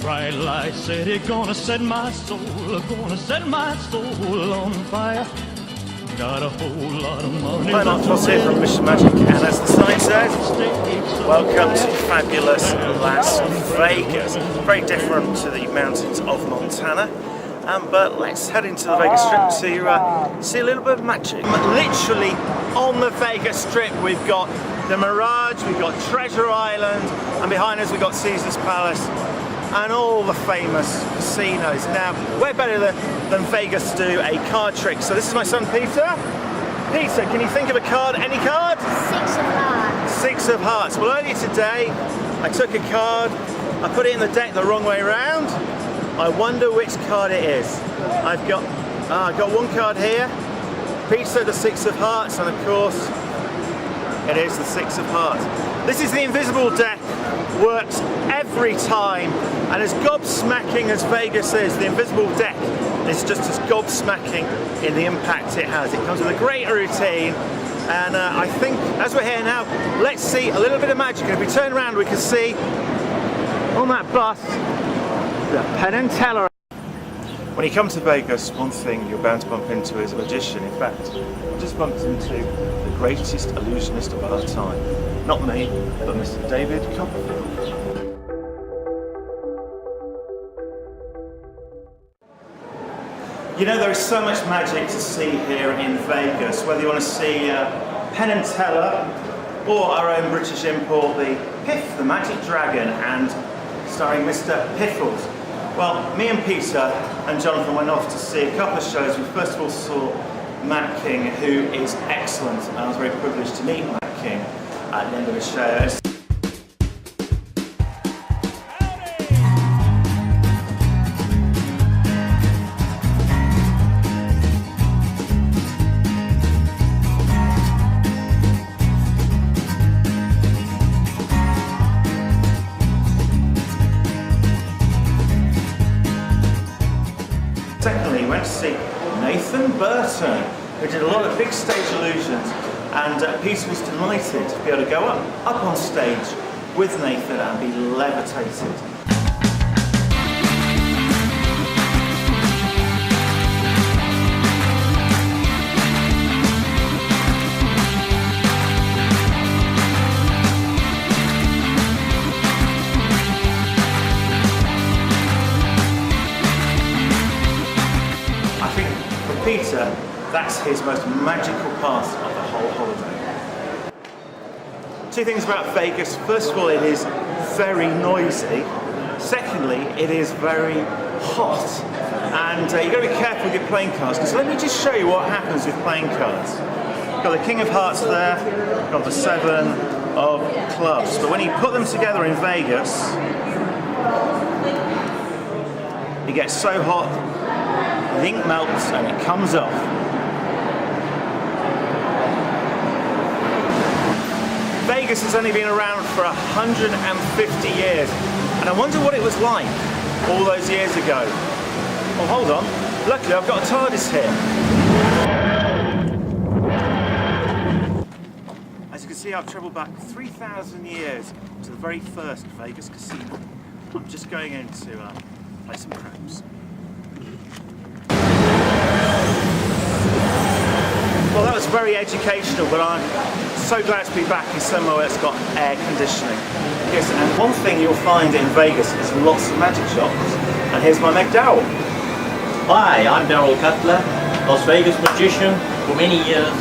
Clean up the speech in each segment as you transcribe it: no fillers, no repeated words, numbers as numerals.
Bright light city, gonna set my soul on fire. Got a whole lot of money. Hi, Mark Foss here from Mission Magic, and as the sign says, welcome to fabulous Las Vegas. Very different to the mountains of Montana, but let's head into the Vegas Strip to see a little bit of magic. Literally on the Vegas Strip, we've got the Mirage, we've got Treasure Island, and behind us we've got Caesar's Palace and all the famous casinos. Now, where better than Vegas to do a card trick? So this is my son Peter. Peter, can you think of a card? Any card? 6 of hearts. 6 of hearts. Well, earlier today, I took a card, I put it in the deck the wrong way around. I wonder which card it is. I've got one card here. Peter, the 6 of hearts, and of course, it is the 6 of hearts. This is the invisible deck. Works every time, and as gobsmacking as Vegas is, the invisible deck is just as gobsmacking in the impact it has. It comes with a great routine, and I think as we're here now, let's see a little bit of magic. And if we turn around, we can see on that bust the Penn and Teller. When you come to Vegas, one thing you're bound to bump into is a magician. In fact, I just bumped into the greatest illusionist of our time. Not me, but Mr. David Copperfield. You know, there is so much magic to see here in Vegas, whether you want to see Penn and Teller or our own British import, the Piff, the Magic Dragon, and starring Mr. Piffles. Well, me and Peter and Jonathan went off to see a couple of shows. We first of all saw Matt King, who is excellent, and I was very privileged to meet Matt King at the end of the show. Secondly, we went to see Nathan Burton, who did a lot of big stage illusions, and Peter was delighted to be able to go up on stage with Nathan and be levitated. Peter, that's his most magical part of the whole holiday. Two things about Vegas. First of all, it is very noisy. Secondly, it is very hot. And you've got to be careful with your playing cards, because let me just show you what happens with playing cards. You've got the King of Hearts there, you've got the 7 of Clubs. But when you put them together in Vegas, it gets so hot, the ink melts and it comes off. Vegas has only been around for 150 years, and I wonder what it was like all those years ago. Well, hold on. Luckily, I've got a TARDIS here. As you can see, I've travelled back 3,000 years to the very first Vegas casino. I'm just going in to play some craps. Well, that was very educational, but I'm so glad to be back in somewhere where it's got air conditioning. Yes, and one thing you'll find in Vegas is lots of magic shops. And here's my Meg Dowell. Hi, I'm Darryl Cutler, Las Vegas magician for many years,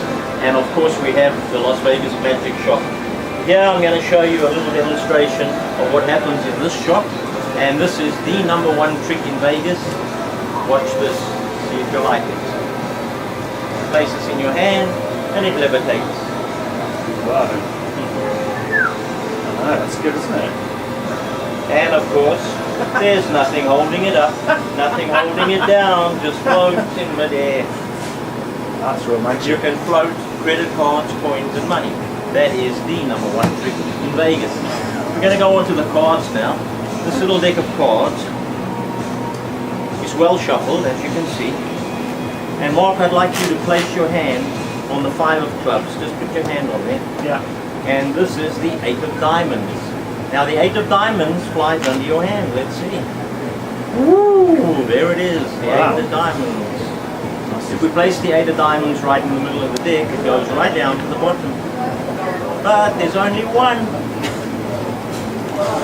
and of course we have the Las Vegas Magic Shop. Here I'm going to show you a little demonstration of what happens in this shop, and this is the #1 trick in Vegas. Watch this, see if you like it. Place this in your hand and it levitates. Wow. Oh, that's good, isn't it? And of course, there's nothing holding it up, nothing holding it down, just floats in midair. That's real magic. You can float credit cards, coins and money. That is the #1 trick in Vegas. We're going to go on to the cards now. This little deck of cards is well shuffled, as you can see. And Mark, I'd like you to place your hand on the 5 of clubs. Just put your hand on there. Yeah. And this is the 8 of diamonds. Now the 8 of diamonds flies under your hand. Let's see. Ooh, there it is, the Wow. 8 of diamonds. If we place the 8 of diamonds right in the middle of the deck, it goes right down to the bottom. But there's only one.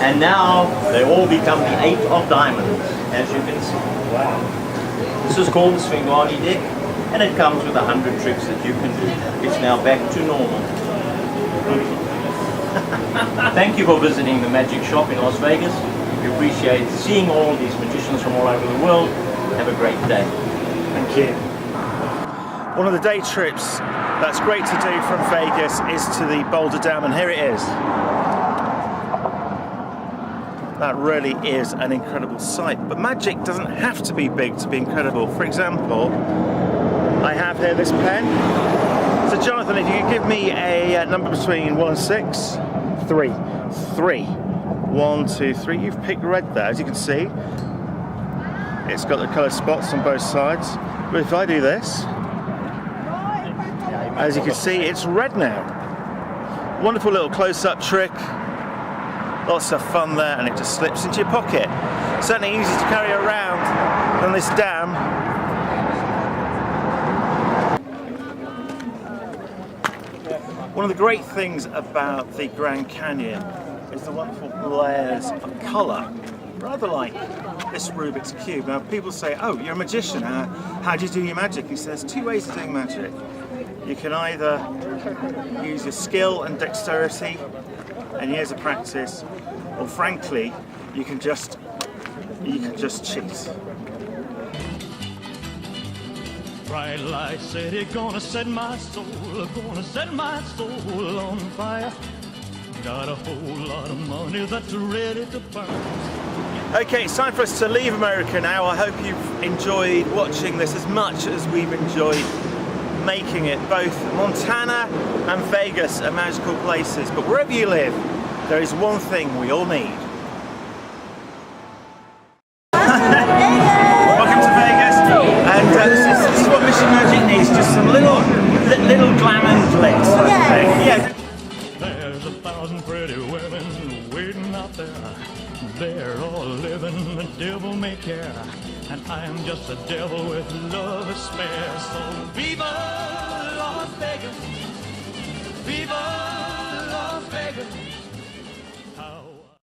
And now they all become the 8 of diamonds, as you can see. Wow. This is called the Swingwadi deck, and it comes with 100 tricks that you can do. It's now back to normal. Thank you for visiting the magic shop in Las Vegas. We appreciate seeing all these magicians from all over the world. Have a great day. Thank you. One of the day trips that's great to do from Vegas is to the Boulder Dam, and here it is. That really is an incredible sight, but magic doesn't have to be big to be incredible. For example, I have here this pen. So Jonathan, if you could give me a number between 1 and 6. 3. 3. 1, 2, 3. You've picked red there, as you can see. It's got the coloured spots on both sides. But if I do this, as you can see, it's red now. Wonderful little close-up trick. Lots of fun there, and it just slips into your pocket. Certainly easy to carry around on this dam. One of the great things about the Grand Canyon is the wonderful layers of colour, rather like this Rubik's Cube. Now people say, oh, you're a magician, how do you do your magic? He says, 2 ways of doing magic. You can either use your skill and dexterity and years of practice, or frankly, you can just cheat. Bright light city, gonna set my soul on fire. Got a whole lot of money that's ready to burn. Okay, it's time for us to leave America now. I hope you've enjoyed watching this as much as we've enjoyed making it. Both Montana and Vegas are magical places, but wherever you live, there is one thing we all need. Welcome to Vegas, and this is what Mission Magic needs, just some little glam and glitz. Yeah. There's 1,000 pretty women waiting out there. They're all living the devil may care, and I am just a devil with love to spare. So viva Las Vegas, viva